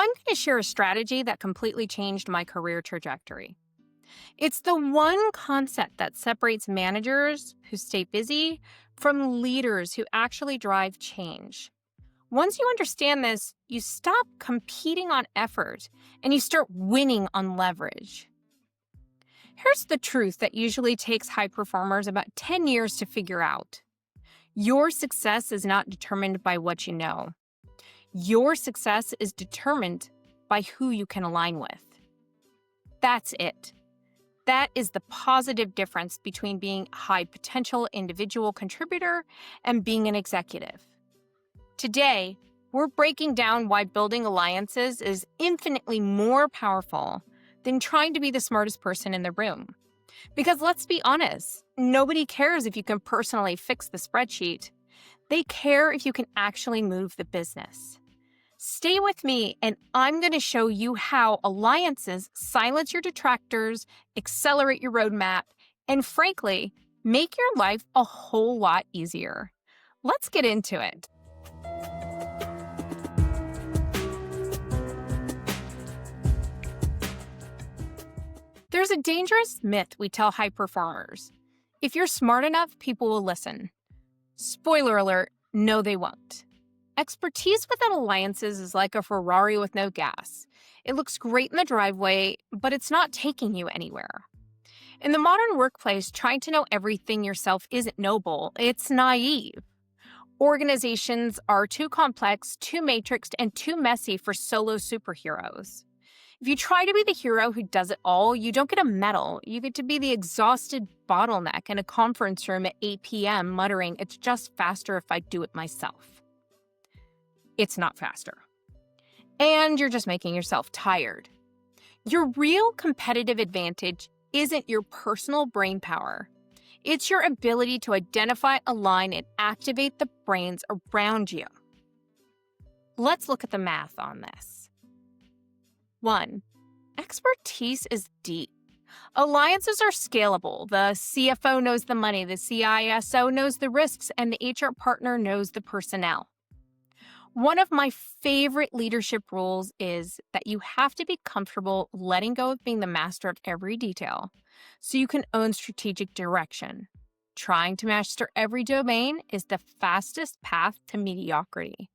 I'm going to share a strategy that completely changed my career trajectory. It's the one concept that separates managers who stay busy from leaders who actually drive change. Once you understand this, you stop competing on effort and you start winning on leverage. Here's the truth that usually takes high performers about 10 years to figure out. Your success is not determined by what you know. Your success is determined by who you can align with. That's it. That is the positive difference between being a high potential individual contributor and being an executive. Today, we're breaking down why building alliances is infinitely more powerful than trying to be the smartest person in the room. Because let's be honest, nobody cares if you can personally fix the spreadsheet. They care if you can actually move the business. Stay with me, and I'm going to show you how alliances silence your detractors, accelerate your roadmap, and frankly, make your life a whole lot easier. Let's get into it. There's a dangerous myth we tell high performers. If you're smart enough, people will listen. Spoiler alert, no, they won't. Expertise within alliances is like a Ferrari with no gas. It looks great in the driveway, but it's not taking you anywhere. In the modern workplace, trying to know everything yourself isn't noble, it's naive. Organizations are too complex, too matrixed, and too messy for solo superheroes. If you try to be the hero who does it all, you don't get a medal. You get to be the exhausted bottleneck in a conference room at 8 p.m. muttering, "It's just faster if I do it myself." It's not faster. And you're just making yourself tired. Your real competitive advantage isn't your personal brain power. It's your ability to identify, align, and activate the brains around you. Let's look at the math on this. 1. Expertise is deep. Alliances are scalable. The CFO knows the money, the CISO knows the risks, and the HR partner knows the personnel. One of my favorite leadership rules is that you have to be comfortable letting go of being the master of every detail so you can own strategic direction. Trying to master every domain is the fastest path to mediocrity.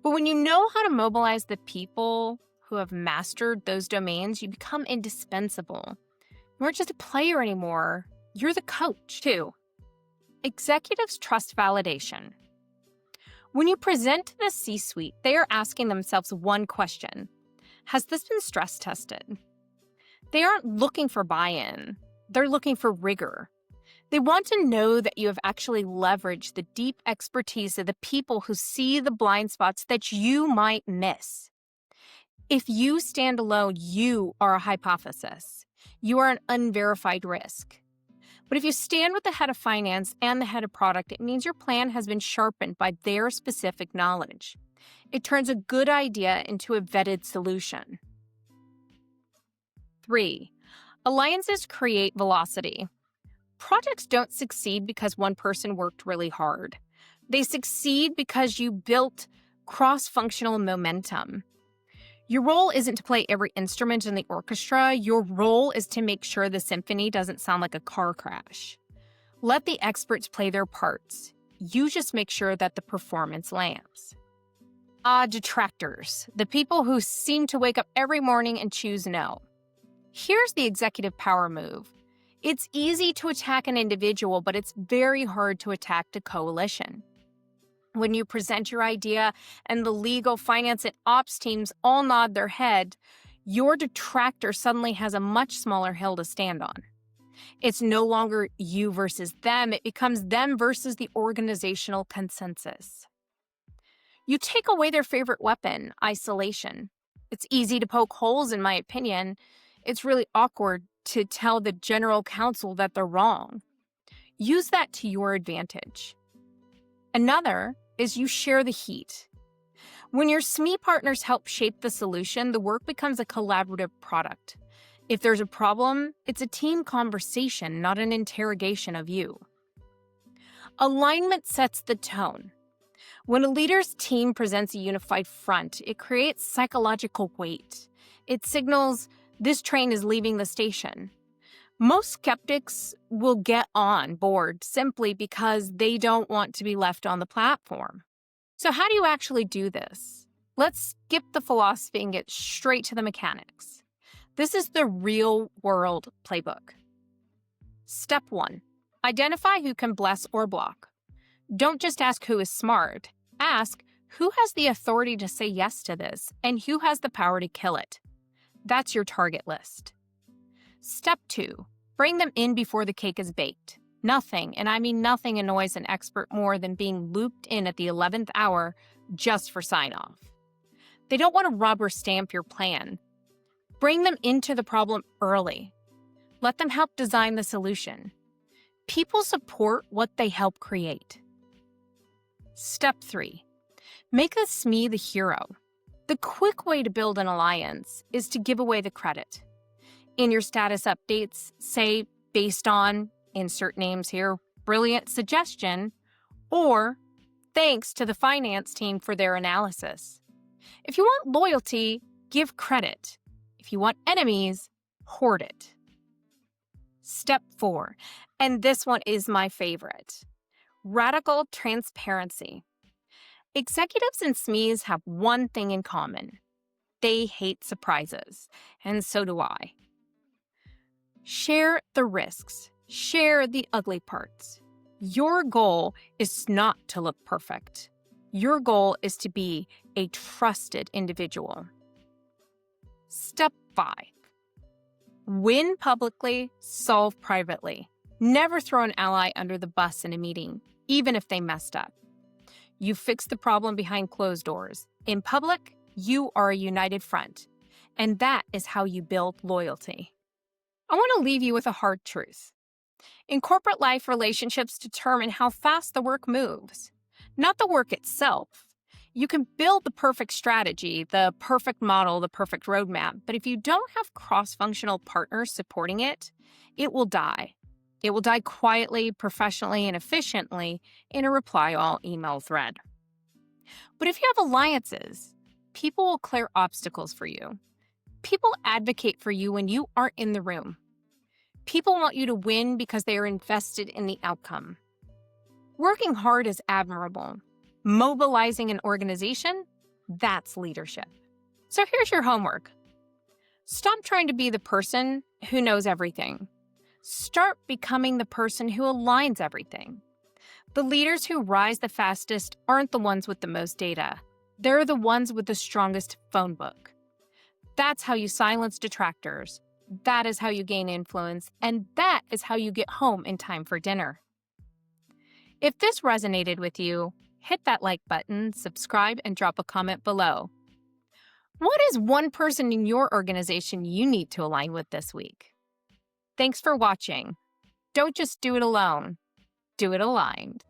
But when you know how to mobilize the people who have mastered those domains, you become indispensable. You aren't just a player anymore, you're the coach. 2. Executives trust validation. When you present to the C-suite, they are asking themselves one question: has this been stress tested? They aren't looking for buy-in. They're looking for rigor. They want to know that you have actually leveraged the deep expertise of the people who see the blind spots that you might miss. If you stand alone, you are a hypothesis. You are an unverified risk. But if you stand with the head of finance and the head of product, it means your plan has been sharpened by their specific knowledge. It turns a good idea into a vetted solution. 3. Alliances create velocity. Projects don't succeed because one person worked really hard. They succeed because you built cross-functional momentum. Your role isn't to play every instrument in the orchestra. Your role is to make sure the symphony doesn't sound like a car crash. Let the experts play their parts. You just make sure that the performance lands. Detractors, the people who seem to wake up every morning and choose no. Here's the executive power move. It's easy to attack an individual, but it's very hard to attack a coalition. When you present your idea and the legal, finance, and ops teams all nod their head, your detractor suddenly has a much smaller hill to stand on. It's no longer you versus them. It becomes them versus the organizational consensus. You take away their favorite weapon, isolation. It's easy to poke holes, in my opinion. It's really awkward to tell the general counsel that they're wrong. Use that to your advantage. Another is you share the heat. When your SME partners help shape the solution, the work becomes a collaborative product. If there's a problem, it's a team conversation, not an interrogation of you. Alignment sets the tone. When a leader's team presents a unified front, it creates psychological weight. It signals this train is leaving the station. Most skeptics will get on board simply because they don't want to be left on the platform. So how do you actually do this? Let's skip the philosophy and get straight to the mechanics. This is the real-world playbook. Step 1. Identify who can bless or block. Don't just ask who is smart. Ask who has the authority to say yes to this and who has the power to kill it. That's your target list. Step 2. Bring them in before the cake is baked. Nothing, and I mean nothing, annoys an expert more than being looped in at the 11th hour just for sign-off. They don't want to rubber stamp your plan. Bring them into the problem early. Let them help design the solution. People support what they help create. Step 3. Make the SME the hero. The quick way to build an alliance is to give away the credit. In your status updates, say, based on, insert names here, brilliant suggestion, or thanks to the finance team for their analysis. If you want loyalty, give credit. If you want enemies, hoard it. Step 4, and this one is my favorite. Radical transparency. Executives and SMEs have one thing in common. They hate surprises, and so do I. Share the risks. Share the ugly parts. Your goal is not to look perfect. Your goal is to be a trusted individual. Step 5. Win publicly, solve privately. Never throw an ally under the bus in a meeting, even if they messed up. You fix the problem behind closed doors. In public, you are a united front, and that is how you build loyalty. I want to leave you with a hard truth. In corporate life, relationships determine how fast the work moves, not the work itself. You can build the perfect strategy, the perfect model, the perfect roadmap, but if you don't have cross-functional partners supporting it, it will die. It will die quietly, professionally, and efficiently in a reply-all email thread. But if you have alliances, people will clear obstacles for you. People advocate for you when you aren't in the room. People want you to win because they are invested in the outcome. Working hard is admirable. Mobilizing an organization, that's leadership. So here's your homework. Stop trying to be the person who knows everything. Start becoming the person who aligns everything. The leaders who rise the fastest aren't the ones with the most data. They're the ones with the strongest phone book. That's how you silence detractors. That is how you gain influence, and that is how you get home in time for dinner. If this resonated with you, hit that like button, subscribe, and drop a comment below. What is one person in your organization you need to align with this week? Thanks for watching. Don't just do it alone. Do it aligned.